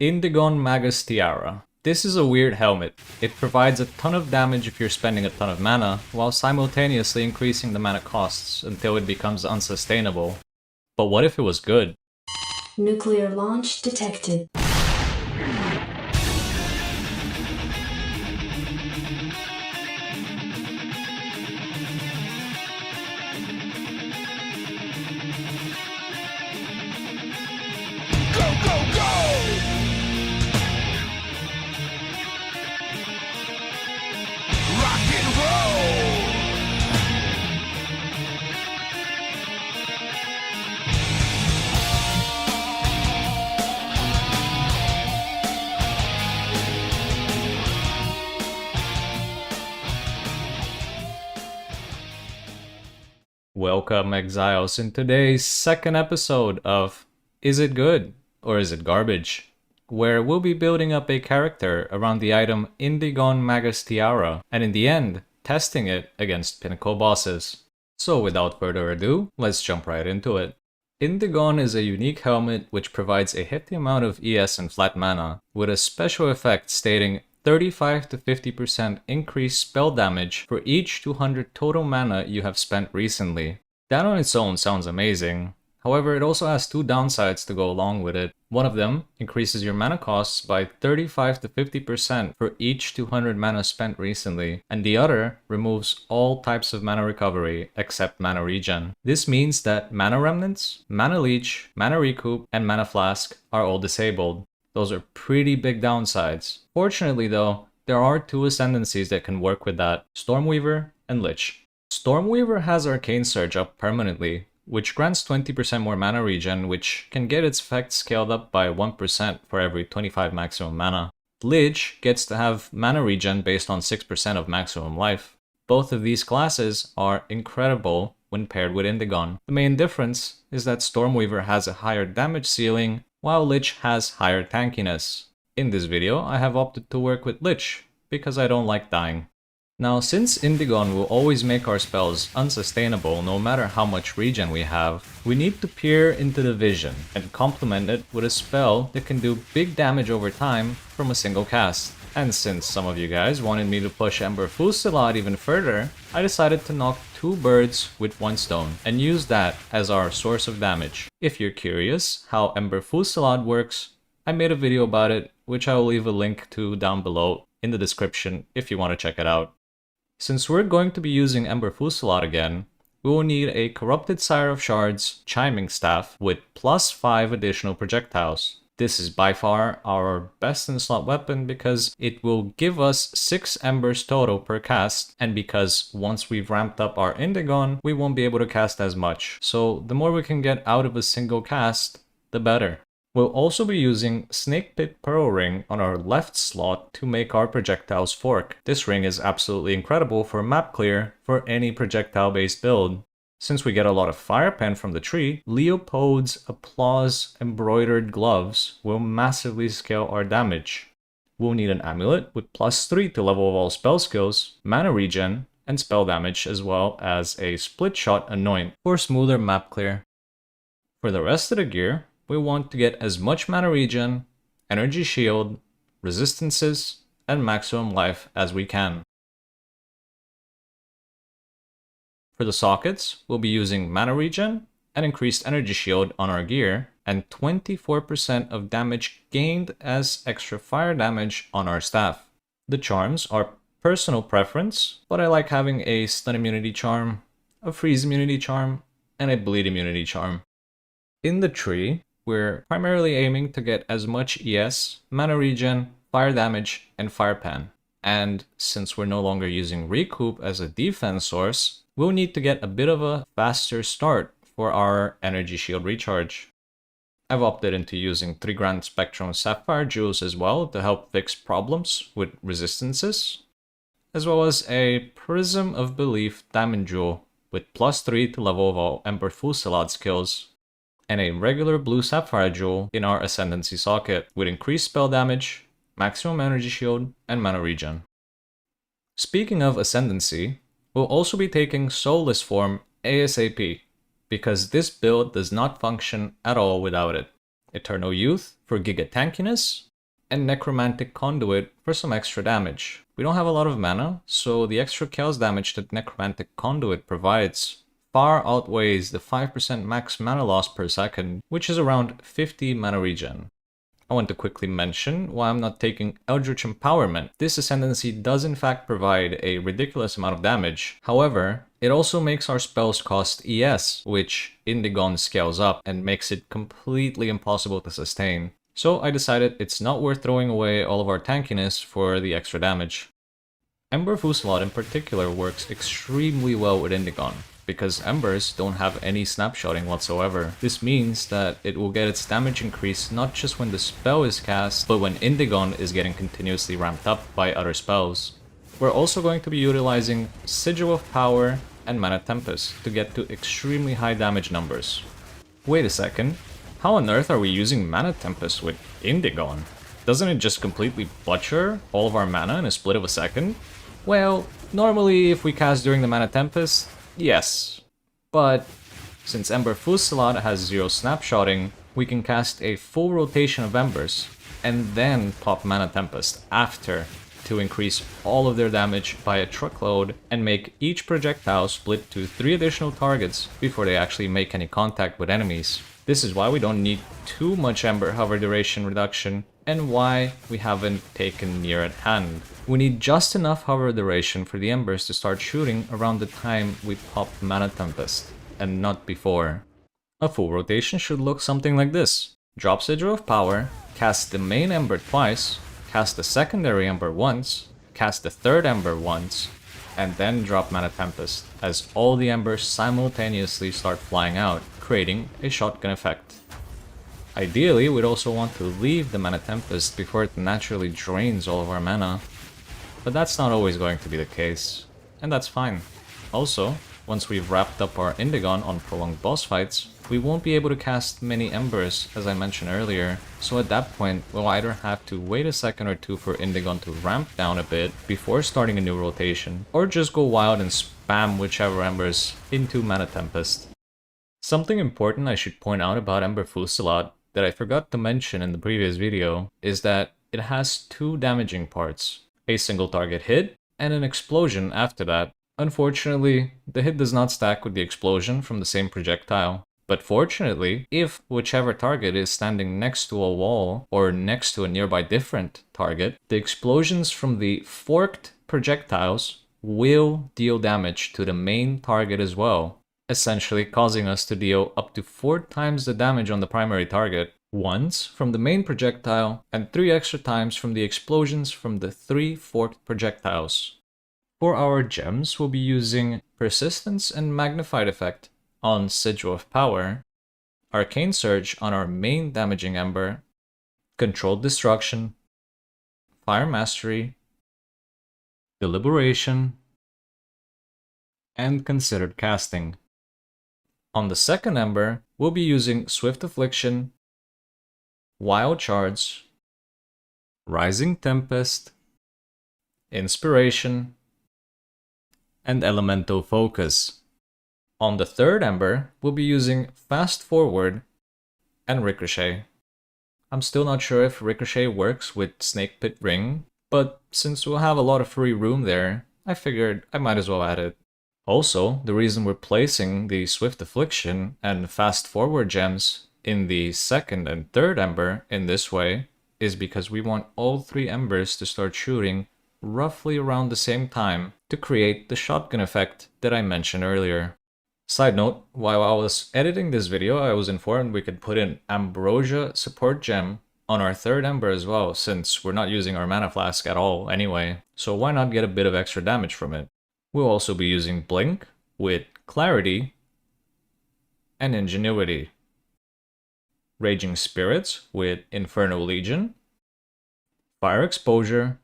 Indigon Magus Tiara. This is a weird helmet. It provides a ton of damage if you're spending a ton of mana, while simultaneously increasing the mana costs until it becomes unsustainable. But what if it was good? Nuclear launch detected. Welcome, Exiles, in today's second episode of Is It Good or Is It Garbage? Where we'll be building up a character around the item Indigon Magus Tiara, and in the end, testing it against pinnacle bosses. So without further ado, let's jump right into it. Indigon is a unique helmet which provides a hefty amount of ES and flat mana, with a special effect stating 35 to 50% increased spell damage for each 200 total mana you have spent recently. That on its own sounds amazing. However, it also has two downsides to go along with it. One of them increases your mana costs by 35 to 50% for each 200 mana spent recently, and the other removes all types of mana recovery except mana regen. This means that mana remnants, mana leech, mana recoup, and mana flask are all disabled. Those are pretty big downsides. Fortunately though, there are two ascendancies that can work with that: Stormweaver and Lich. Stormweaver has Arcane Surge up permanently, which grants 20% more mana regen, which can get its effect scaled up by 1% for every 25 maximum mana. Lich gets to have mana regen based on 6% of maximum life. Both of these classes are incredible when paired with Indigon. The main difference is that Stormweaver has a higher damage ceiling, while Lich has higher tankiness. In this video, I have opted to work with Lich, because I don't like dying. Now, since Indigon will always make our spells unsustainable no matter how much regen we have, we need to peer into the vision and complement it with a spell that can do big damage over time from a single cast. And since some of you guys wanted me to push Ember Fusillade even further, I decided to knock two birds with one stone and use that as our source of damage. If you're curious how Ember Fusillade works, I made a video about it, which I will leave a link to down below in the description if you want to check it out. Since we're going to be using Ember Fusillade again, we will need a Corrupted Sire of Shards Chiming Staff with +5 additional projectiles. This is by far our best in slot weapon because it will give us 6 embers total per cast, and because once we've ramped up our Indigon, we won't be able to cast as much. So the more we can get out of a single cast, the better. We'll also be using Snake Pit Pearl Ring on our left slot to make our projectiles fork. This ring is absolutely incredible for map clear for any projectile based build. Since we get a lot of fire pen from the tree, Leopold's Applause embroidered gloves will massively scale our damage. We'll need an amulet with +3 to level of all spell skills, mana regen, and spell damage, as well as a split shot anoint for smoother map clear. For the rest of the gear, we want to get as much mana regen, energy shield, resistances, and maximum life as we can. For the sockets, we'll be using mana regen and increased energy shield on our gear, and 24% of damage gained as extra fire damage on our staff. The charms are personal preference, but I like having a stun immunity charm, a freeze immunity charm, and a bleed immunity charm. In the tree, we're primarily aiming to get as much ES, mana regen, fire damage, and fire pan. And since we're no longer using recoup as a defense source, we'll need to get a bit of a faster start for our energy shield recharge. I've opted into using 3 Grand Spectrum Sapphire Jewels as well to help fix problems with resistances, as well as a Prism of Belief Diamond Jewel with +3 to level of all Ember Fusillade skills, and a regular blue Sapphire Jewel in our Ascendancy socket with increased spell damage, maximum energy shield, and mana regen. Speaking of Ascendancy, we'll also be taking Soulless Form ASAP, because this build does not function at all without it. Eternal Youth for giga tankiness, and Necromantic Conduit for some extra damage. We don't have a lot of mana, so the extra chaos damage that Necromantic Conduit provides far outweighs the 5% max mana loss per second, which is around 50 mana regen. I want to quickly mention why I'm not taking Eldritch Empowerment. This ascendancy does in fact provide a ridiculous amount of damage. However, it also makes our spells cost ES, which Indigon scales up and makes it completely impossible to sustain. So I decided it's not worth throwing away all of our tankiness for the extra damage. Ember Fusillade in particular works extremely well with Indigon, because Embers don't have any snapshotting whatsoever. This means that it will get its damage increase not just when the spell is cast, but when Indigon is getting continuously ramped up by other spells. We're also going to be utilizing Sigil of Power and Mana Tempest to get to extremely high damage numbers. Wait a second, how on earth are we using Mana Tempest with Indigon? Doesn't it just completely butcher all of our mana in a split of a second? Well, normally if we cast during the Mana Tempest, yes. But since Ember Fusillade has 0 snapshotting, we can cast a full rotation of Embers and then pop Mana Tempest after to increase all of their damage by a truckload and make each projectile split to 3 additional targets before they actually make any contact with enemies. This is why we don't need too much Ember hover duration reduction and why we haven't taken near at hand. We need just enough hover duration for the Embers to start shooting around the time we pop Mana Tempest, and not before. A full rotation should look something like this. Drop Sigil of Power, cast the main Ember twice, cast the secondary Ember once, cast the third Ember once, and then drop Mana Tempest, as all the Embers simultaneously start flying out, creating a shotgun effect. Ideally, we'd also want to leave the Mana Tempest before it naturally drains all of our mana, but that's not always going to be the case, and that's fine. Also, once we've wrapped up our Indigon on prolonged boss fights, we won't be able to cast many Embers, as I mentioned earlier, so at that point we'll either have to wait a second or two for Indigon to ramp down a bit before starting a new rotation, or just go wild and spam whichever Embers into Mana Tempest. Something important I should point out about Ember Fusillade that I forgot to mention in the previous video is that it has 2 damaging parts, a single target hit and an explosion after that. Unfortunately, the hit does not stack with the explosion from the same projectile, but fortunately, if whichever target is standing next to a wall or next to a nearby different target, the explosions from the forked projectiles will deal damage to the main target as well, essentially causing us to deal up to 4 times the damage on the primary target, once from the main projectile and 3 extra times from the explosions from the 3 forked projectiles. For our gems, we'll be using Persistence and Magnified Effect on Sigil of Power, Arcane Surge on our main damaging Ember, Controlled Destruction, Fire Mastery, Deliberation, and Considered Casting. On the second Ember, we'll be using Swift Affliction, Wild Shards, Rising Tempest, Inspiration, and Elemental Focus. On the third Ember, we'll be using Fast Forward and Ricochet. I'm still not sure if Ricochet works with Snake Pit Ring, but since we'll have a lot of free room there, I figured I might as well add it. Also, the reason we're placing the Swift Affliction and Fast Forward gems in the second and third Ember in this way is because we want all 3 Embers to start shooting roughly around the same time to create the shotgun effect that I mentioned earlier. Side note, while I was editing this video, I was informed we could put an Ambrosia support gem on our third Ember as well, since we're not using our mana flask at all anyway, so why not get a bit of extra damage from it? We'll also be using Blink with Clarity and Ingenuity, Raging Spirits with Infernal Legion, Fire Exposure,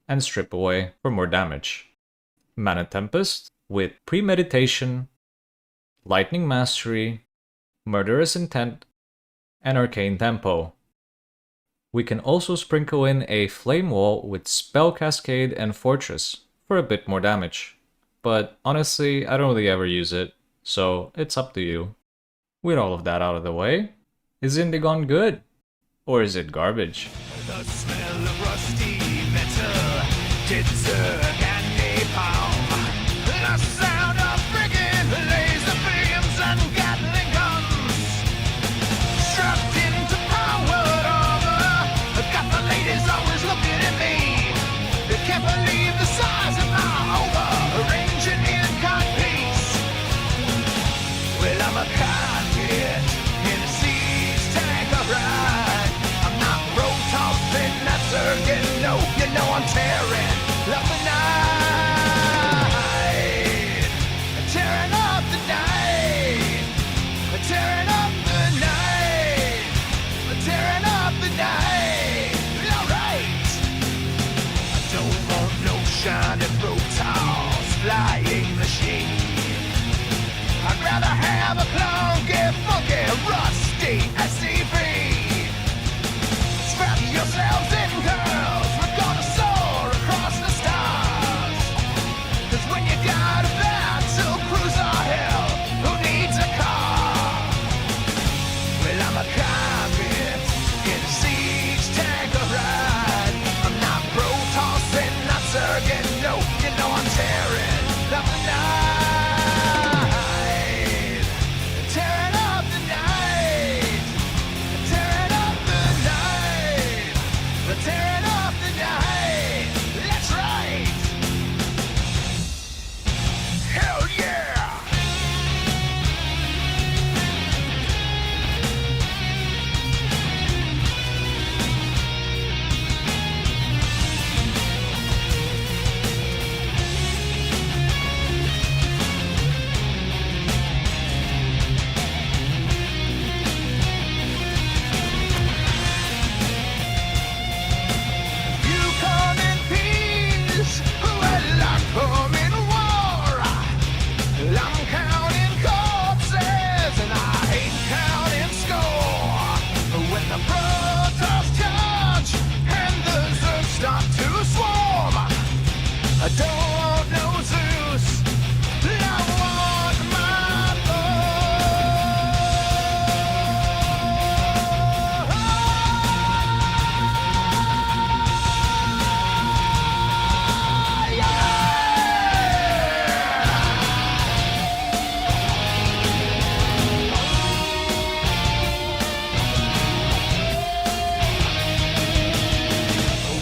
and Strip Away for more damage, Mana Tempest with Premeditation, Lightning Mastery, Murderous Intent, and Arcane Tempo. We can also sprinkle in a Flame Wall with Spell Cascade and Fortress for a bit more damage, but honestly I don't really ever use it, so it's up to you. With all of that out of the way, Is Indigon good? Or is it garbage? The smell of rusty metal, jitterbug and napalm. The sound of friggin' laser beams and Gatling guns. Strapped into powered armor, got the ladies always looking at me. They can't believe the size of my over-engineered codpiece. Well, I'm a cockpit in a siege tank, alright. I'm not pro-tossing that circuit, no, you know I'm tearing up the night. Tearing up the night. Tearing up the night. Tearing up the night. Alright. I don't want no shiny Protoss flying machine. I'd rather have a clunky, funky, rusty SCV. Strap yourselves in, girls, we're gonna soar across the stars. 'Cause when you got a battle cruiser, hell, who needs a car? Well, I'm a cockpit in a siege tank, alright. I'm not pro-tossing, not surrogate, no, you know I'm tearing up the night. Tearing up the night. Tearing up the night. Tearing up the night. That's right. Hell yeah. You come in peace, well, I come in war. I'm counting corpses and I ain't counting score. When the Protoss charge and the Zergs start to swarm, I don't want no Zeus, I want my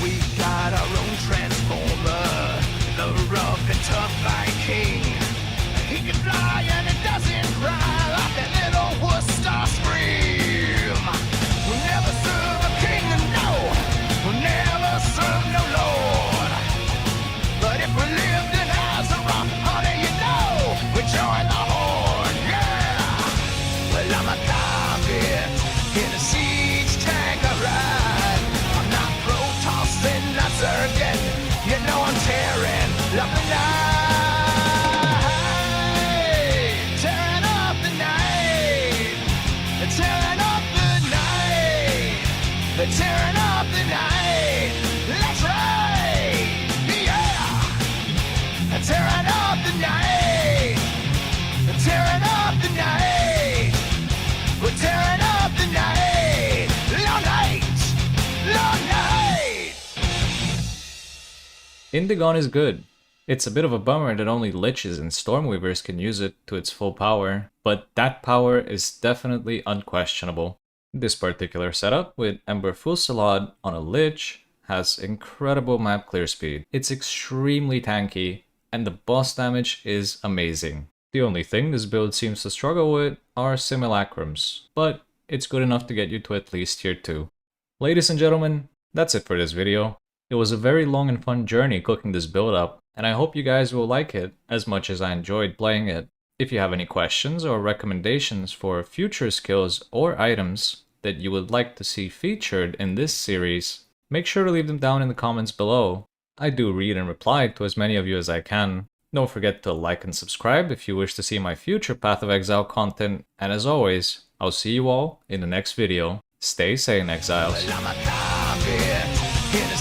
We got our own transformer, the rough and tough Viking. He can fly and it doesn't cry like that little wuss star scream. We'll never serve a king, no. We'll never serve no lord. But if we lived in Azeroth, honey, you know we join the horde, yeah. Well, I'm a cockpit in a siege tank, alright. I'm not pro-tossing, not surrogate. You know I'm tearing up the night. Tearing up the night. Tearing up the night. Tearing up the night. That's right. Yeah. Tearing up the night. Tearing up the night. We're tearing up the night. Long night. Long night. Indigon is good. It's a bit of a bummer that only Liches and Stormweavers can use it to its full power, but that power is definitely unquestionable. This particular setup with Ember Fusillade on a Lich has incredible map clear speed. It's extremely tanky, and the boss damage is amazing. The only thing this build seems to struggle with are simulacrums, but it's good enough to get you to at least tier 2. Ladies and gentlemen, that's it for this video. It was a very long and fun journey cooking this build up, and I hope you guys will like it as much as I enjoyed playing it. If you have any questions or recommendations for future skills or items that you would like to see featured in this series, make sure to leave them down in the comments below. I do read and reply to as many of you as I can. Don't forget to like and subscribe if you wish to see my future Path of Exile content, and as always, I'll see you all in the next video. Stay sane, Exiles. Well, I'm a cockpit in a